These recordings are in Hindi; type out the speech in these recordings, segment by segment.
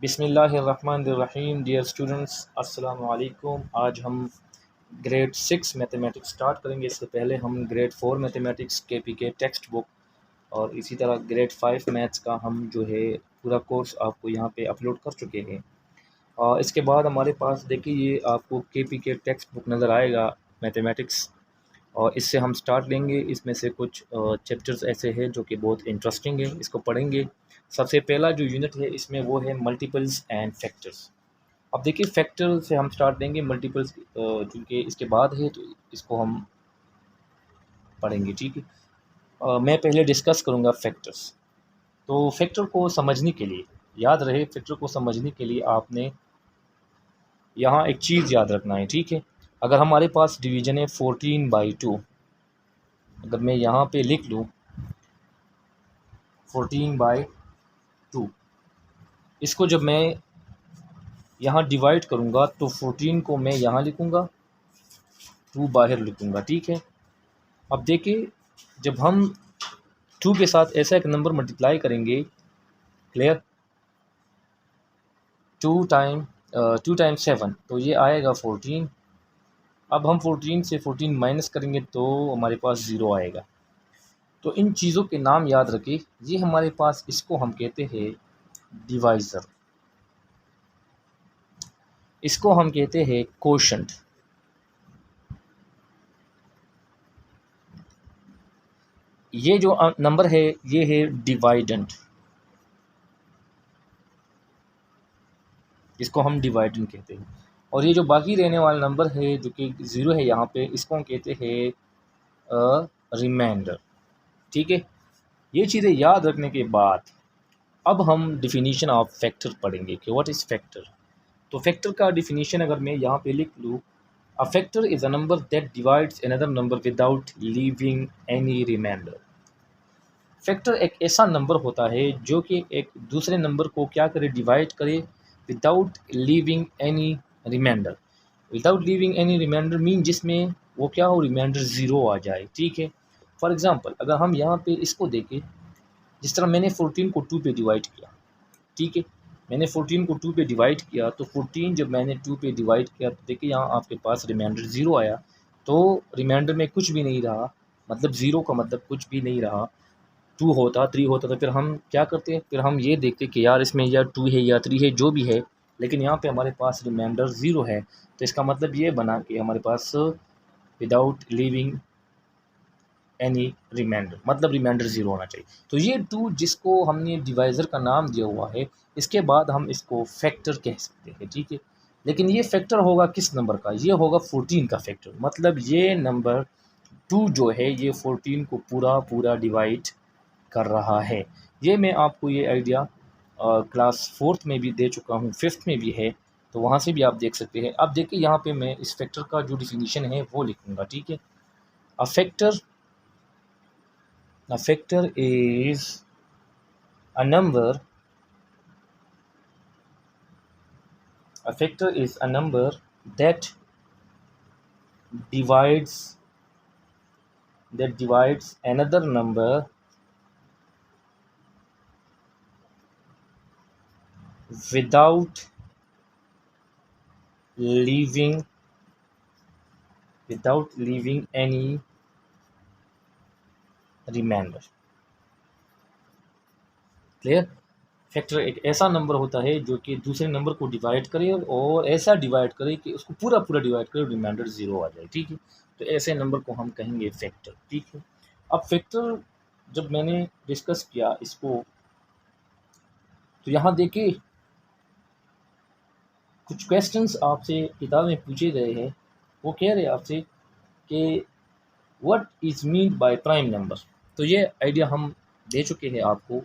बिस्मिल्लाहिर्रहमानिर्रहीम। डियर स्टूडेंट्स, अस्सलाम वालेकुम। आज हम ग्रेड 6 मैथमेटिक्स स्टार्ट करेंगे। इससे पहले हम ग्रेड 4 मैथमेटिक्स के टेक्स्ट बुक और इसी तरह ग्रेड 5 मैथ्स का हम जो है पूरा कोर्स आपको यहाँ पे अपलोड कर चुके हैं। और इसके बाद हमारे पास देखिए ये आपको के टेक्स्ट बुक नज़र आएगा मैथमेटिक्स, और इससे हम स्टार्ट लेंगे। इसमें से कुछ चैप्टर्स ऐसे हैं जो कि बहुत इंटरेस्टिंग है, इसको पढ़ेंगे। सबसे पहला जो यूनिट है इसमें वो है मल्टीपल्स एंड फैक्टर्स। अब देखिए फैक्टर से हम स्टार्ट देंगे, मल्टीपल्स चूँकि इसके बाद है तो इसको हम पढ़ेंगे, ठीक है। मैं पहले डिस्कस करूँगा फैक्टर्स। तो फैक्टर को समझने के लिए, याद रहे, फैक्टर को समझने के लिए आपने यहाँ एक चीज़ याद रखना है, ठीक है। अगर हमारे पास डिवीज़न है 14/2, अगर मैं यहाँ पे लिख लूँ 14/2, इसको जब मैं यहाँ डिवाइड करूँगा तो 14 को मैं यहाँ लिखूँगा, 2 बाहर लिखूँगा, ठीक है। अब देखिए जब हम 2 के साथ ऐसा एक नंबर मल्टीप्लाई करेंगे, क्लियर, 2 टाइम्स 7 तो ये आएगा 14। अब हम 14 से 14 माइनस करेंगे तो हमारे पास 0 आएगा। तो इन चीज़ों के नाम याद रखिए। ये हमारे पास, इसको हम कहते हैं डिवाइज़र, इसको हम कहते हैं कोशेंट। ये जो नंबर है ये है डिवाइडेंट, इसको हम डिवाइडेंट कहते हैं। और ये जो बाकी रहने वाला नंबर है जो कि 0 है यहाँ पे, इसको हम कहते हैं रिमाइंडर, ठीक है। ये चीज़ें याद रखने के बाद अब हम डिफिनीशन ऑफ फैक्टर पढ़ेंगे कि व्हाट इज़ फैक्टर। तो फैक्टर का डिफिनीशन अगर मैं यहाँ पे लिख लूँ, a factor is a number that divides another number without leaving any remainder. Factor एक ऐसा नंबर होता है जो कि एक दूसरे नंबर को क्या करे, डिवाइड करे, without leaving any remainder. Without leaving any remainder mean जिसमें वो क्या हो, रिमाइंडर 0 आ जाए, ठीक है। फॉर एग्जांपल अगर हम यहाँ पे इसको देखें, जिस तरह मैंने 14 को 2 पे डिवाइड किया, ठीक है, मैंने 14 को 2 पे डिवाइड किया, तो 14 जब मैंने 2 पे डिवाइड किया तो देखिए यहाँ आपके पास रिमाइंडर 0 आया। तो रिमाइंडर में कुछ भी नहीं रहा, मतलब 0 का मतलब कुछ भी नहीं रहा। 2 होता, 3 होता, तो फिर हम क्या करते, फिर हम ये देखते कि यार इसमें या 2 है या 3 है, जो भी है, लेकिन यहाँ पे हमारे पास रिमाइंडर 0 है। तो इसका मतलब ये बना कि हमारे पास विदाउट लीविंग एनी रिमाइंडर, मतलब रिमाइंडर 0 होना चाहिए। तो ये 2 जिसको हमने डिवाइज़र का नाम दिया हुआ है, इसके बाद हम इसको फैक्टर कह सकते हैं, ठीक है। लेकिन ये फैक्टर होगा किस नंबर का, ये होगा 14 का फैक्टर। मतलब ये नंबर 2 जो है ये 14 को पूरा डिवाइड कर रहा है। ये मैं आपको ये आइडिया क्लास 4th में भी दे चुका हूँ, 5th में भी है, तो वहाँ से भी आप देख सकते हैं। अब देखिए यहाँ पे मैं इस फैक्टर का जो डिफिनीशन है वो लिखूँगा, ठीक है। A factor is a number. A factor is a number that divides another number without leaving any remainder. Clear. Factor एक ऐसा नंबर होता है जो कि दूसरे नंबर को डिवाइड करे, और ऐसा डिवाइड करे कि उसको पूरा डिवाइड करे, रिमाइंडर 0 आ जाए, ठीक है। तो ऐसे नंबर को हम कहेंगे फैक्टर, ठीक है। अब फैक्टर जब मैंने डिस्कस किया इसको, तो यहाँ देखिए कुछ क्वेश्चंस आपसे किताब में पूछे गए हैं। वो कह रहे हैं आपसे कि what is mean by prime number. तो ये आइडिया हम दे चुके हैं आपको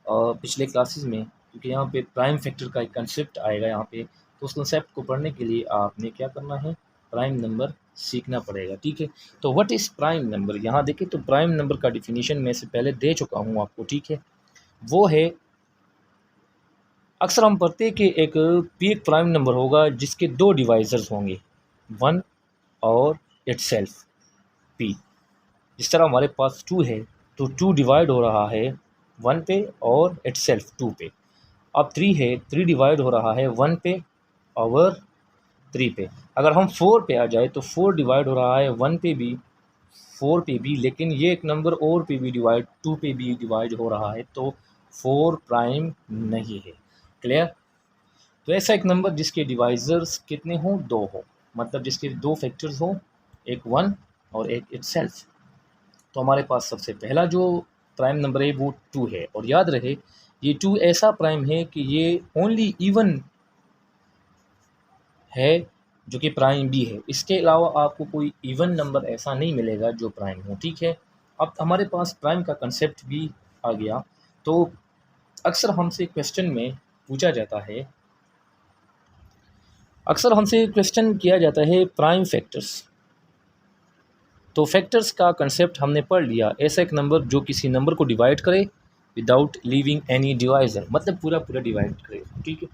पिछले क्लासेस में, क्योंकि यहाँ पे प्राइम फैक्टर का एक कंसेप्ट आएगा यहाँ पे। तो उस कंसेप्ट को पढ़ने के लिए आपने क्या करना है, प्राइम नंबर सीखना पड़ेगा, ठीक है। तो व्हाट इज़ प्राइम नंबर, यहाँ देखिए तो प्राइम नंबर का डिफिनीशन मैं से पहले दे चुका हूँ आपको, ठीक है। वो है, अक्सर हम पढ़ते हैं कि एक प्राइम नंबर होगा जिसके 2 डिवाइज़र्स होंगे, 1 और इटसेल्फ p। जिस तरह हमारे पास 2 है तो 2 डिवाइड हो रहा है 1 पे और इटसेल्फ 2 पे। अब 3 है, 3 डिवाइड हो रहा है 1 पे और 3 पे। अगर हम 4 पे आ जाए तो 4 डिवाइड हो रहा है 1 पे भी, 4 पे भी, लेकिन ये एक नंबर और पे भी डिवाइड, 2 पे भी डिवाइड हो रहा है, तो 4 प्राइम नहीं है। क्लियर? तो ऐसा एक नंबर जिसके डिवाइजर्स कितने हों, 2 हो, मतलब जिसके 2 फैक्टर्स हों, एक 1 और एक इटसेल्फ। तो हमारे पास सबसे पहला जो प्राइम नंबर है वो 2 है। और याद रहे ये 2 ऐसा प्राइम है कि ये ओनली इवन है जो कि प्राइम भी है। इसके अलावा आपको कोई इवन नंबर ऐसा नहीं मिलेगा जो प्राइम हो। ठीक है, अब हमारे पास प्राइम का कंसेप्ट भी आ गया। तो अक्सर हमसे क्वेश्चन में पूछा जाता है, अक्सर हमसे क्वेश्चन किया जाता है प्राइम फैक्टर्स। तो फैक्टर्स का कंसेप्ट हमने पढ़ लिया, ऐसा एक नंबर जो किसी नंबर को डिवाइड करे विदाउट लीविंग एनी डिवाइजर, मतलब पूरा पूरा डिवाइड करे। ठीक है,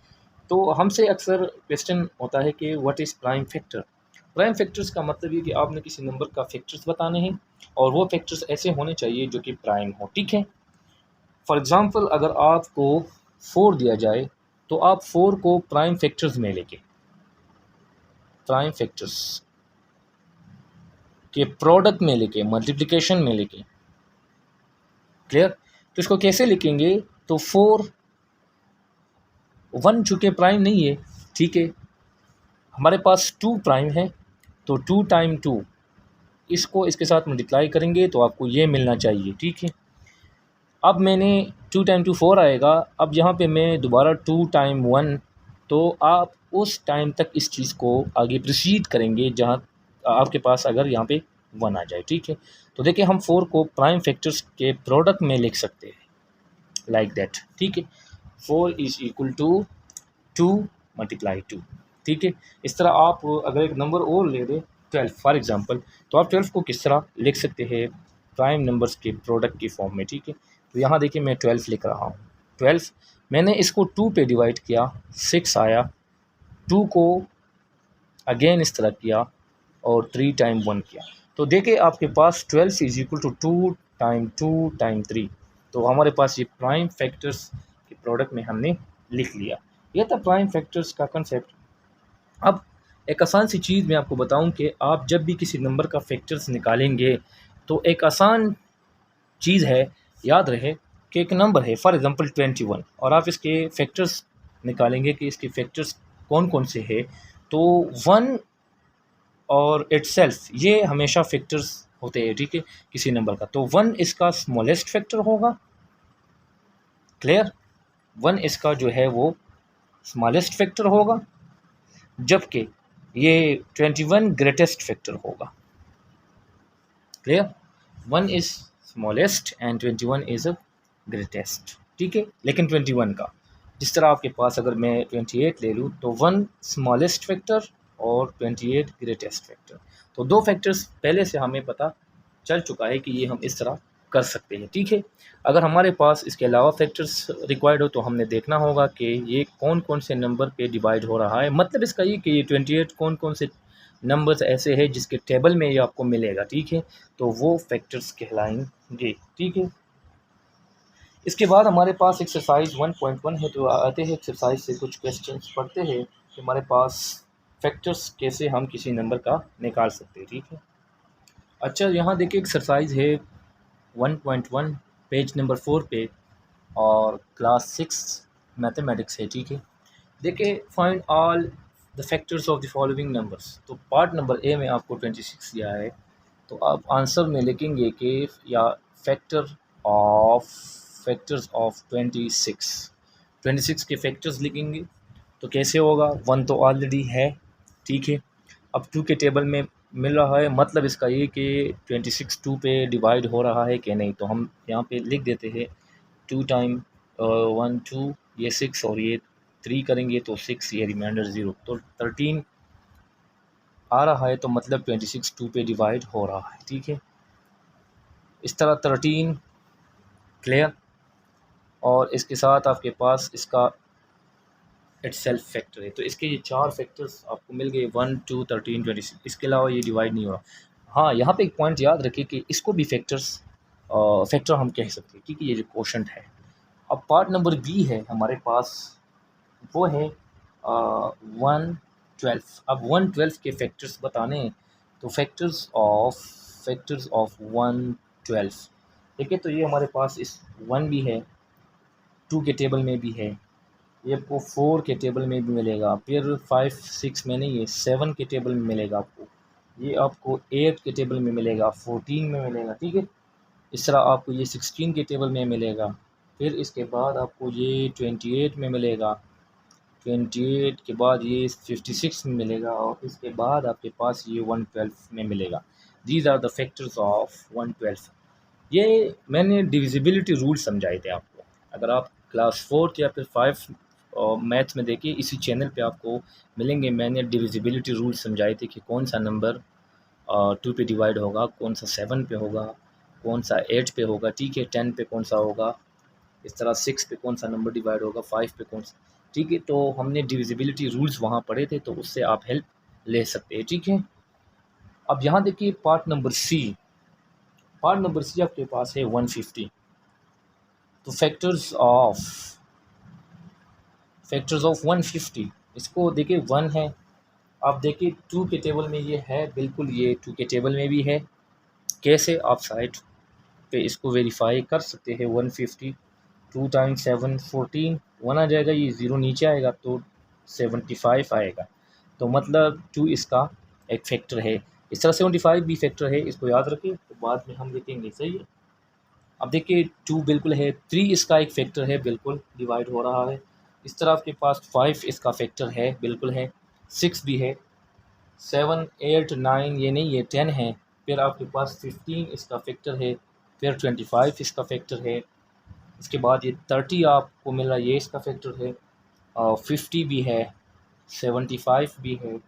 तो हमसे अक्सर क्वेश्चन होता है कि what is prime factor. Prime factors का मतलब ये कि आपने किसी नंबर का फैक्टर्स बताने हैं और वो फैक्टर्स ऐसे होने चाहिए जो कि प्राइम हो। ठीक है, फॉर एग्ज़ाम्पल अगर आपको 4 दिया जाए तो आप 4 को प्राइम फैक्टर्स में लेके, प्राइम फैक्टर्स के प्रोडक्ट में लेके, मल्टीप्लिकेशन में लेके, क्लियर? तो इसको कैसे लिखेंगे? तो 4 1 चूँकि प्राइम नहीं है, ठीक है, हमारे पास 2 प्राइम है, तो 2 टाइम 2 इसको इसके साथ मल्टीप्लाई करेंगे तो आपको ये मिलना चाहिए। ठीक है, अब मैंने 2 टाइम 2 4 आएगा। अब यहाँ पे मैं दोबारा 2 टाइम 1, तो आप उस टाइम तक इस चीज़ को आगे प्रोसीड करेंगे जहाँ आपके पास अगर यहाँ पे 1 आ जाए। ठीक है, तो देखिए हम 4 को प्राइम फैक्टर्स के प्रोडक्ट में लिख सकते हैं लाइक दैट। ठीक है, 4 इज़ इक्वल टू 2 मल्टीप्लाई 2। ठीक है, इस तरह आप अगर एक नंबर और ले लें 12 फॉर एग्जांपल, तो आप 12 को किस तरह लिख सकते हैं? प्राइम नंबर्स के प्रोडक्ट की फॉर्म में। ठीक है, तो यहाँ देखिए मैं 12 लिख रहा हूँ। 12 मैंने इसको 2 पे डिवाइड किया, 6 आया, 2 को अगेन इस तरह किया और 3 टाइम 1 किया। तो देखिए आपके पास 12 is equal to 2 time 2 time 3। तो हमारे पास ये प्राइम फैक्टर्स के प्रोडक्ट में हमने लिख लिया। यह था प्राइम फैक्टर्स का कंसेप्ट। अब एक आसान सी चीज़ मैं आपको बताऊं कि आप जब भी किसी नंबर का फैक्टर्स निकालेंगे तो एक आसान चीज़ है, याद रहे कि एक नंबर है फॉर एग्ज़ाम्पल 21 और आप इसके फैक्टर्स निकालेंगे कि इसके फैक्टर्स कौन कौन से हैं, तो 1 और इटसेल्फ ये हमेशा फैक्टर्स होते हैं। ठीक है, किसी नंबर का, तो 1 इसका स्मॉलेस्ट फैक्टर होगा। क्लियर? 1 इसका जो है वो स्मॉलेस्ट फैक्टर होगा, जबकि ये 21 ग्रेटेस्ट फैक्टर होगा। Clear? 1 is smallest and 21 is a greatest. ठीक है, लेकिन 21 का, जिस तरह आपके पास अगर मैं 28 ले लूँ तो 1 स्मॉलेस्ट फैक्टर और 28 ग्रेटेस्ट फैक्टर। तो 2 फैक्टर्स पहले से हमें पता चल चुका है कि ये हम इस तरह कर सकते हैं। ठीक है, अगर हमारे पास इसके अलावा फैक्टर्स रिक्वायर्ड हो तो हमने देखना होगा कि ये कौन कौन से नंबर पे डिवाइड हो रहा है। मतलब इसका ये कि ये 28 कौन कौन से नंबर्स ऐसे हैं जिसके टेबल में ये आपको मिलेगा। ठीक है, तो वो फैक्टर्स कहलाएंगे। ठीक है, इसके बाद हमारे पास एक्सरसाइज 1.1 है। तो आते हैं एक्सरसाइज से कुछ क्वेश्चंस पढ़ते हैं कि हमारे पास फैक्टर्स कैसे हम किसी नंबर का निकाल सकते हैं। ठीक है, अच्छा यहाँ देखिए एक्सरसाइज है 1.1 पेज नंबर 4 पे और क्लास 6 मैथमेटिक्स है। ठीक है, देखिए find all the factors of the following numbers. तो पार्ट नंबर ए में आपको 26 दिया है, तो आप आंसर में लिखेंगे कि या फैक्टर्स ऑफ 26 के फैक्टर्स लिखेंगे। तो कैसे होगा? 1 तो ऑलरेडी है, ठीक है, अब 2 के टेबल में मिल रहा है, मतलब इसका ये कि 26 2 पे डिवाइड हो रहा है कि नहीं। तो हम यहाँ पे लिख देते हैं 2 टाइम 1 2, ये 6 और ये 3 करेंगे तो 6, ये रिमाइंडर 0, तो 13 आ रहा है, तो मतलब 26 2 पे डिवाइड हो रहा है। ठीक है, इस तरह 13। क्लियर? और इसके साथ आपके पास इसका इटसेल्फ फैक्टर है। तो इसके ये 4 फैक्टर्स आपको मिल गए, 1 2 13 26। इसके अलावा ये डिवाइड नहीं हो रहा। हाँ, यहाँ पे एक पॉइंट याद रखिए कि इसको भी फैक्टर हम कह सकते हैं, क्योंकि ये जो क्वोशंट है अब पार्ट नंबर बी है हमारे पास, वो है 112। अब 112 के फैक्टर्स बताने हैं, तो फैक्टर्स ऑफ 112, ठीक है। तो ये हमारे पास इस 1 भी है, 2 के टेबल में भी है, ये आपको 4 के टेबल में भी मिलेगा, फिर 5 6 में नहीं, ये 7 के टेबल में मिलेगा आपको, ये आपको 8 के टेबल में मिलेगा, 14 में मिलेगा, ठीक है। इस तरह आपको ये 16 के टेबल में मिलेगा, फिर इसके बाद आपको ये 28 में मिलेगा, 28 के बाद ये 56 में मिलेगा, और इसके बाद आपके पास ये 112 में मिलेगा। These are the factors of 112। ये मैंने डिविजिबिलिटी रूल समझाए थे आपको, अगर आप क्लास 4 या फिर 5 मैथ्स में देखिए, इसी चैनल पे आपको मिलेंगे। मैंने डिविजिबिलिटी रूल समझाए थे कि कौन सा नंबर 2 पे डिवाइड होगा, कौन सा 7 पे होगा, कौन सा 8 पे होगा, ठीक है, 10 पे कौन सा होगा, इस तरह 6 पे कौन सा नंबर डिवाइड होगा, 5 पे कौन सा, ठीक है। तो हमने डिविजिबिलिटी रूल्स वहाँ पढ़े थे, तो उससे आप हेल्प ले सकते हैं, ठीक है। अब यहाँ देखिए पार्ट नंबर सी, आपके पास है 150। तो फैक्टर्स ऑफ 150, इसको देखिए 1 है, आप देखिए 2 के टेबल में ये है, बिल्कुल ये 2 के टेबल में भी है। कैसे आप साइट पे इसको वेरीफाई कर सकते हैं। 150 2 टाइम्स 7 14, 1 आ जाएगा, ये 0 नीचे आएगा तो 75 आएगा, तो मतलब 2 इसका एक फैक्टर है। इस तरह 75 भी फैक्टर है, इसको याद रखिए, तो बाद में हम देखेंगे, सही है। अब देखिए 2 बिल्कुल है, 3 इसका एक फैक्टर है, बिल्कुल डिवाइड हो रहा है। इस तरह आपके पास 5 इसका फैक्टर है, बिल्कुल है, 6 भी है, 7 8 9 ये नहीं, ये 10 है। फिर आपके पास 15 इसका फैक्टर है, फिर 25 इसका फैक्टर है, इसके बाद ये 30 आपको मिल रहा है, ये इसका फैक्टर है, और 50 भी है, 75 भी है,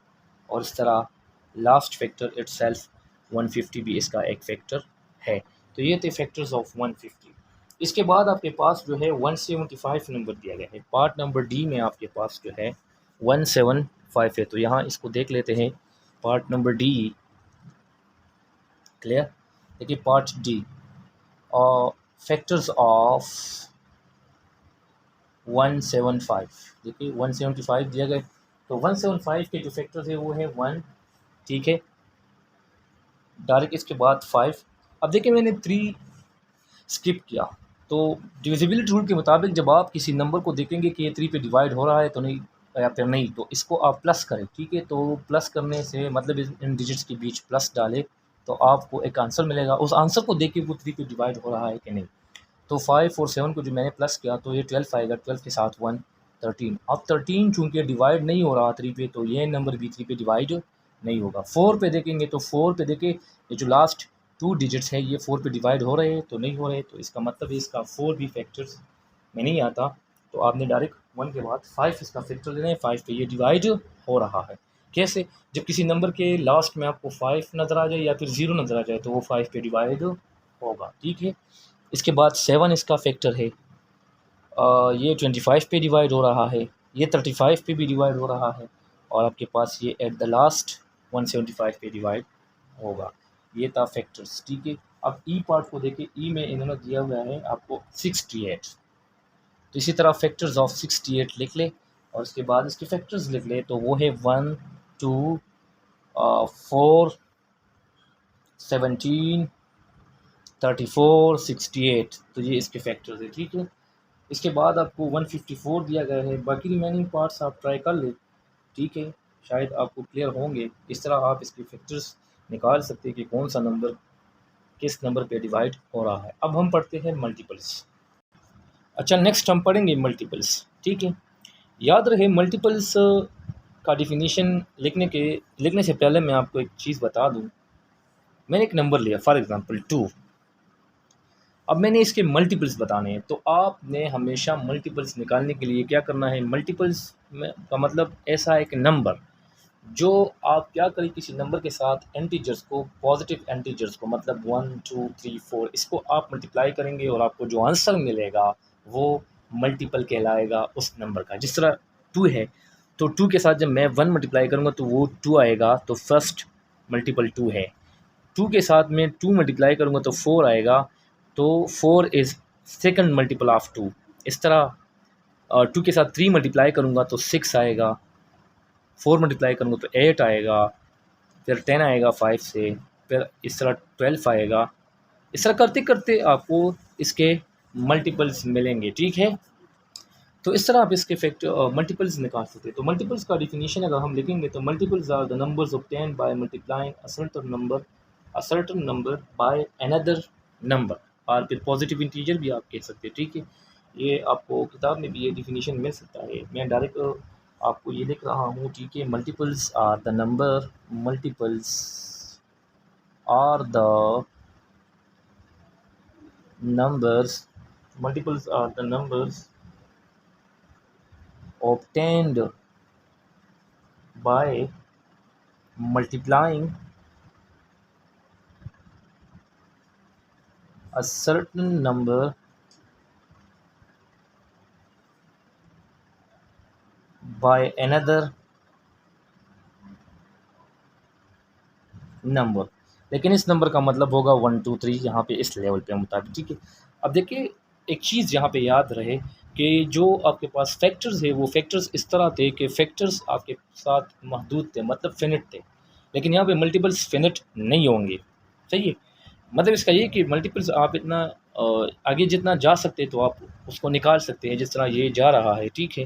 और इस तरह लास्ट फैक्टर इटसेल्फ 150 भी इसका एक फैक्टर है। तो ये थे फैक्टर्स ऑफ 150। इसके बाद आपके पास जो है 175 नंबर दिया गया है। पार्ट नंबर डी में आपके पास जो है 175 है, तो यहाँ इसको देख लेते हैं। पार्ट नंबर डी, क्लियर, देखिए पार्ट डी, और फैक्टर्स ऑफ 175, देखिए 175 दिया गया, तो 175 के जो फैक्टर्स है वो है 1, ठीक है, डायरेक्ट इसके बाद 5। अब देखिए मैंने 3 स्किप किया, तो डिविजिबिलिटी रूल के मुताबिक जब आप किसी नंबर को देखेंगे कि ये 3 पे डिवाइड हो रहा है तो नहीं, या फिर नहीं, तो इसको आप प्लस करें, ठीक है। तो प्लस करने से मतलब इन डिजिट्स के बीच प्लस डालें तो आपको एक आंसर मिलेगा, उस आंसर को देख के वो 3 पे डिवाइड हो रहा है कि नहीं। तो 5 और 7 को जो मैंने प्लस किया तो ये 12 आएगा, 12 के साथ 1 13। अब 13 चूँकि डिवाइड नहीं हो रहा 3 पे, तो ये नंबर भी 3 पे डिवाइड नहीं होगा। 4 पे देखेंगे, तो 4 पे देखिए ये जो लास्ट 2 डिजिट्स है ये 4 पे डिवाइड हो रहे हैं, तो नहीं हो रहे, तो इसका मतलब है इसका 4 भी फैक्टर्स में नहीं आता। तो आपने डायरेक्ट 1 के बाद 5 इसका फैक्टर लेना है, 5 पे ये डिवाइड हो रहा है। कैसे, जब किसी नंबर के लास्ट में आपको 5 नज़र आ जाए या फिर 0 नज़र आ जाए तो वो 5 पे डिवाइड होगा, ठीक है। इसके बाद 7 इसका फैक्टर है, ये 25 पे डिवाइड हो रहा है, ये 35 पे भी डिवाइड हो रहा है, और आपके पास ये एट द लास्ट 175 पे डिवाइड होगा। ये था फैक्टर्स, ठीक है। अब ई पार्ट को देखिए, ई में इन्होंने दिया हुआ है आपको 68, तो इसी तरह फैक्टर्स ऑफ 68 लिख ले, और उसके बाद इसके फैक्टर्स लिख ले, तो वो है 1 2 4 17 34 68, तो ये इसके फैक्टर्स है, ठीक है। इसके बाद आपको 154 दिया गया है, बाकी रिमेनिंग पार्ट्स आप ट्राई कर ले, ठीक है, शायद आपको क्लियर होंगे। इस तरह आप इसके फैक्टर्स निकाल सकते हैं कि कौन सा नंबर किस नंबर पे डिवाइड हो रहा है। अब हम पढ़ते हैं मल्टीपल्स। अच्छा, नेक्स्ट हम पढ़ेंगे मल्टीपल्स, ठीक है। याद रहे मल्टीपल्स का डिफिनीशन लिखने से पहले मैं आपको एक चीज़ बता दूं। मैंने एक नंबर लिया, फॉर एग्ज़ाम्पल 2, अब मैंने इसके मल्टीपल्स बताने हैं, तो आपने हमेशा मल्टीपल्स निकालने के लिए क्या करना है, मल्टीपल्स में का मतलब ऐसा एक नंबर जो आप क्या करें, किसी नंबर के साथ एंटीजर्स को, पॉजिटिव एंटीजर्स को, मतलब 1 2 3 4, इसको आप मल्टीप्लाई करेंगे और आपको जो आंसर मिलेगा वो मल्टीपल कहलाएगा उस नंबर का। जिस तरह 2 है, तो 2 के साथ जब मैं 1 मल्टीप्लाई करूँगा तो वो 2 आएगा, तो फर्स्ट मल्टीपल 2 है। 2 के साथ मैं 2 मल्टीप्लाई करूँगा तो 4 आएगा, तो 4 इज़ सेकंड मल्टीपल ऑफ 2। इस तरह 2 के साथ 3 मल्टीप्लाई करूँगा तो 6 आएगा, 4 मल्टीप्लाई करूँगा तो 8 आएगा, फिर 10 आएगा 5 से, फिर इस तरह 12 आएगा। इस तरह करते करते आपको इसके मल्टीपल्स मिलेंगे, ठीक है। तो इस तरह आप इसके मल्टीपल्स निकाल सकते हैं। तो मल्टीपल्स का डिफिनीशन अगर हम लिखेंगे तो multiples are the numbers obtained by multiplying a certain number by another number, और फिर पॉजिटिव इंटीजर भी आप कह सकते हैं, ठीक है। ये आपको किताब में भी ये डिफिनीशन मिल सकता है, मैं डायरेक्ट आपको ये लिख रहा हूँ, ठीक है। Multiples are the numbers multiples are the numbers obtained by multiplying a certain number by another number। लेकिन इस नंबर का मतलब होगा 1 2 3 यहाँ पे इस लेवल पे मुताबिक, ठीक है। अब देखिए एक चीज़ यहाँ पे याद रहे कि जो आपके पास फैक्टर्स है वो फैक्टर्स इस तरह थे कि फैक्टर्स आपके साथ महदूद थे, मतलब फिनिट थे, लेकिन यहाँ पे मल्टीपल्स फिनिट नहीं होंगे, सही है। मतलब इसका ये कि मल्टीपल्स आप इतना आगे जितना जा सकते तो आप उसको निकाल सकते हैं जिस तरह ये जा रहा है, ठीक है।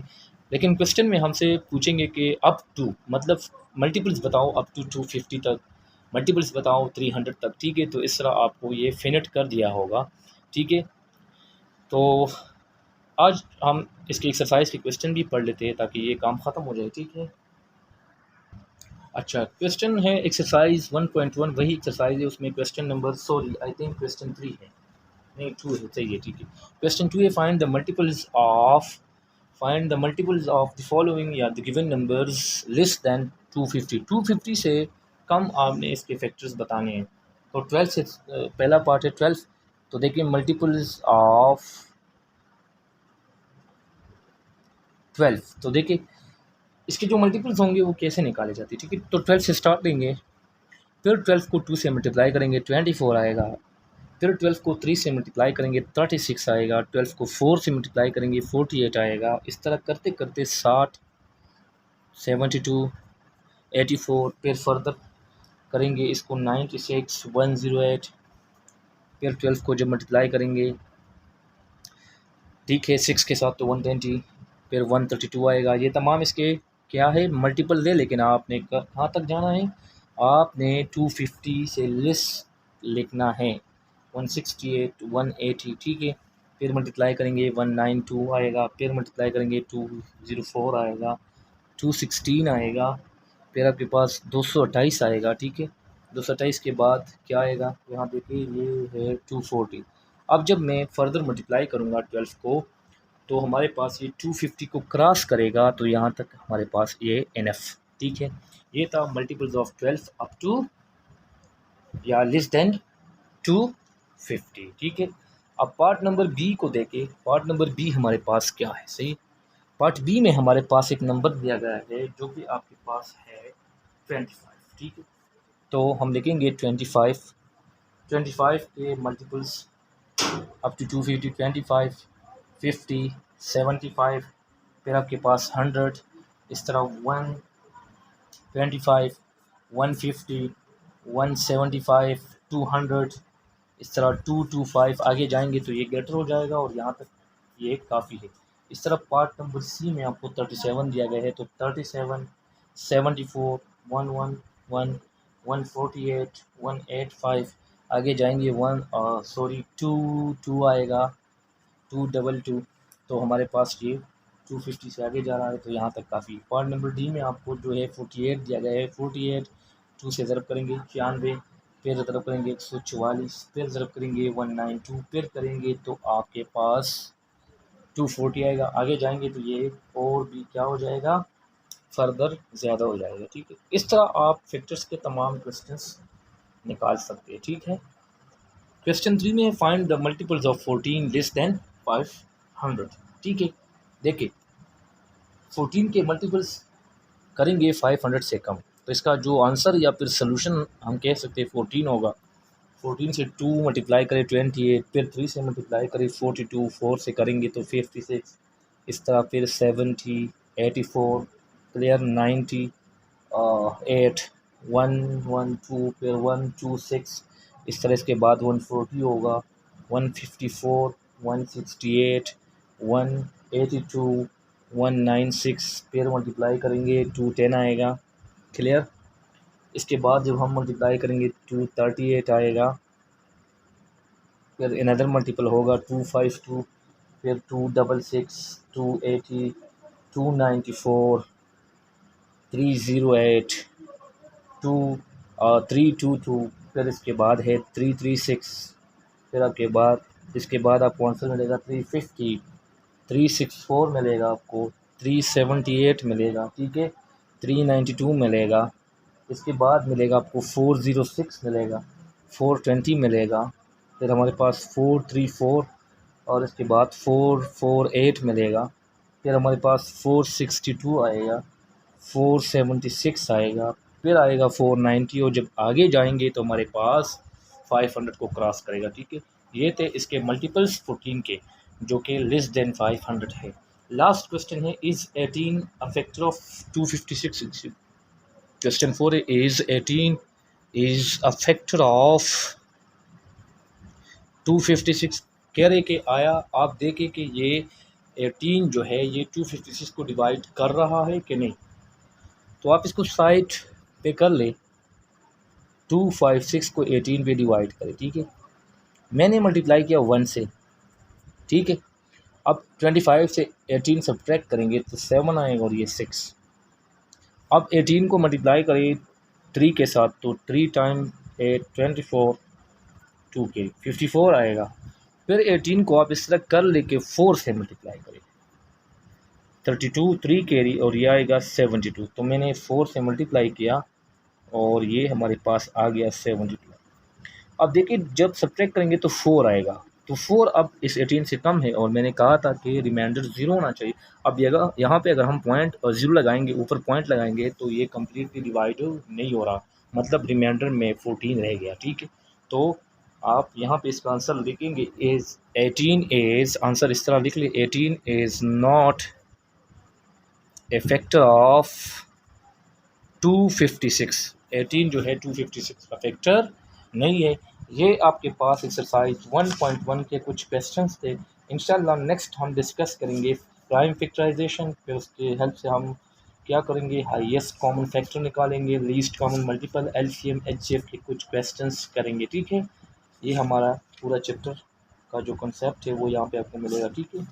लेकिन क्वेश्चन में हमसे पूछेंगे कि अप टू, मतलब मल्टीपल्स बताओ अप टू 250 तक, मल्टीपल्स बताओ 300 तक, ठीक है। तो इस तरह आपको ये फिनिट कर दिया होगा, ठीक है। तो आज हम इसकी एक्सरसाइज के क्वेश्चन भी पढ़ लेते हैं ताकि ये काम ख़त्म हो जाए, ठीक है। अच्छा, क्वेश्चन है एक्सरसाइज 1.1, वही एक्सरसाइज है, उसमें question number I think question 3 है, नहीं 2 है, सही है, ठीक है। क्वेश्चन 2 है find the multiples of the following या the given numbers less than 250। 250 से कम आपने इसके फैक्टर्स बताने हैं। तो 12 से पहला पार्ट है 12, तो देखिए मल्टीपल्स ऑफ 12, तो देखिए इसके जो मल्टीपल्स होंगे वो कैसे निकाले जाते हैं, ठीक है। तो 12 से स्टार्ट लेंगे, फिर 12 को 2 से मल्टीप्लाई करेंगे 24 आएगा, फिर 12 को 3 से मल्टीप्लाई करेंगे 36 आएगा, 12 को 4 से मल्टीप्लाई करेंगे 48 आएगा। इस तरह करते करते 60, 72, 84, फिर फर्दर करेंगे इसको 96, 108, फिर 12 को जब मल्टीप्लाई करेंगे, ठीक है, 6 के साथ तो 120, फिर 132 आएगा। ये तमाम इसके क्या है मल्टीपल है, लेकिन आपने कहाँ तक जाना है, आपने 250 से लेस लिखना है, 168, 180, ठीक है। फिर मल्टीप्लाई करेंगे 192 आएगा, फिर मल्टीप्लाई करेंगे 204 आएगा, 216 आएगा, फिर आपके पास 228 आएगा, ठीक है। 228 के बाद क्या आएगा, यहाँ देखिए ये है 240। अब जब मैं फर्दर मल्टीप्लाई करूँगा 12 को तो हमारे पास ये 250 को क्रॉस करेगा, तो यहाँ तक हमारे पास ये NF, ठीक है। ये था मल्टीपल्स ऑफ 12 अप टू या लेस देन 250, ठीक है। अब पार्ट नंबर बी को देखें, पार्ट नंबर बी हमारे पास क्या है, सही। पार्ट बी में हमारे पास एक नंबर दिया गया है जो कि आपके पास है 25, ठीक है। तो हम लिखेंगे 25 के मल्टीपल्स अप टू 250, 25, 50, 75, फिर आपके पास 100, इस तरह 125, 150, 175, 200, इस तरह 225 आगे जाएंगे तो ये ग्रेटर हो जाएगा और यहाँ तक ये काफ़ी है। इस तरह पार्ट नंबर सी में आपको 37 दिया गया है, तो 37, 74, 111, 148, 185 आगे जाएंगे 2 आएगा, 222, तो हमारे पास ये 250 से आगे जा रहा है, तो यहाँ तक काफ़ी। पार्ट नंबर डी में आपको जो है 48 दिया गया है, 48 2 से ज़रब करेंगे 96, फिर ज़रब करेंगे 144, फिर ज़रब करेंगे 192, फिर करेंगे तो आपके पास 240 आएगा। आगे जाएंगे तो ये और भी क्या हो जाएगा, फर्दर ज़्यादा हो जाएगा, ठीक है। इस तरह आप फैक्टर्स के तमाम क्वेश्चंस निकाल सकते हैं, ठीक है। क्वेश्चन 3 में find the multiples of 14 less than 500, ठीक है। देखिए 14 के मल्टीपल्स करेंगे 500 से कम, तो इसका जो आंसर या फिर सलूशन हम कह सकते हैं 14 होगा। 14 से 2 मल्टीप्लाई करें 28, फिर 3 से मल्टीप्लाई करें 42, 4 से करेंगे तो 56, इस तरह फिर 70, 84, क्लियर 90, 8, 1, 1, 2, फिर 1, 2, 6, इस तरह इसके बाद 140 होगा, 154, 168, 182, 196, फिर मल्टीप्लाई करेंगे 210 आएगा, क्लियर। इसके बाद जब हम मल्टीप्लाई करेंगे 238 आएगा, फिर अनदर मल्टीपल होगा 252, फिर 266, 280, 294, 308, 322, फिर इसके बाद है 336, फिर आपके बाद इसके बाद आपको आंसर मिलेगा 350, 364 मिलेगा आपको, 378 मिलेगा, ठीक है, 392 मिलेगा, इसके बाद मिलेगा आपको 406 मिलेगा, 420 मिलेगा, फिर हमारे पास 434 और इसके बाद 448 मिलेगा, फिर हमारे पास 462 आएगा, 476 आएगा, फिर आएगा 490 और जब आगे जाएंगे तो हमारे पास 500 को क्रॉस करेगा, ठीक है। ये थे इसके मल्टीपल्स 14 के जो कि लेस देन 500 है। लास्ट क्वेश्चन है, is 18 a factor of 256? Question 4 है, is 18 is a factor of 256? कह रहे कि आया आप देखें कि ये 18 जो है ये 256 को डिवाइड कर रहा है कि नहीं। तो आप इसको साइड पे कर ले, 256 को 18 पे डिवाइड करें, ठीक है। मैंने मल्टीप्लाई किया 1 से, ठीक है। अब 25 से 18 सब्ट्रैक्ट करेंगे तो 7 आएगा और ये 6। अब 18 को मल्टीप्लाई करें 3 के साथ तो 3 टाइम 8 24, 2 के 54 आएगा। फिर 18 को आप इस तरह कर लेके 4 से मल्टीप्लाई करें, 32 3 कैरी और ये आएगा 72। तो मैंने 4 से मल्टीप्लाई किया और ये हमारे पास आ गया 72। अब देखिए जब सब्ट्रैक्ट करेंगे तो 4 आएगा, तो 4 अब इस 18 से कम है और मैंने कहा था कि रिमाइंडर 0 होना चाहिए। अब यहाँ पे अगर हम पॉइंट और 0 लगाएंगे, ऊपर पॉइंट लगाएंगे तो ये कम्प्लीटली डिवाइड नहीं हो रहा, मतलब रिमाइंडर में 14 रह गया, ठीक है। तो आप यहाँ पे इसका आंसर लिखेंगे इज़ 18 इज़, आंसर इस तरह लिख ले, 18 is not a factor of 256। 18 जो है 256 का फैक्टर नहीं है। ये आपके पास एक्सरसाइज 1.1 के कुछ क्वेश्चंस थे। इंशाल्लाह नेक्स्ट हम डिस्कस करेंगे प्राइम फैक्टराइजेशन, फिर उसके हेल्प से हम क्या करेंगे, हाईएस्ट कॉमन फैक्टर निकालेंगे, least common multiple, LCM, HCF के कुछ क्वेश्चंस करेंगे, ठीक है। ये हमारा पूरा चैप्टर का जो कॉन्सेप्ट है वो यहाँ पे आपको मिलेगा, ठीक है।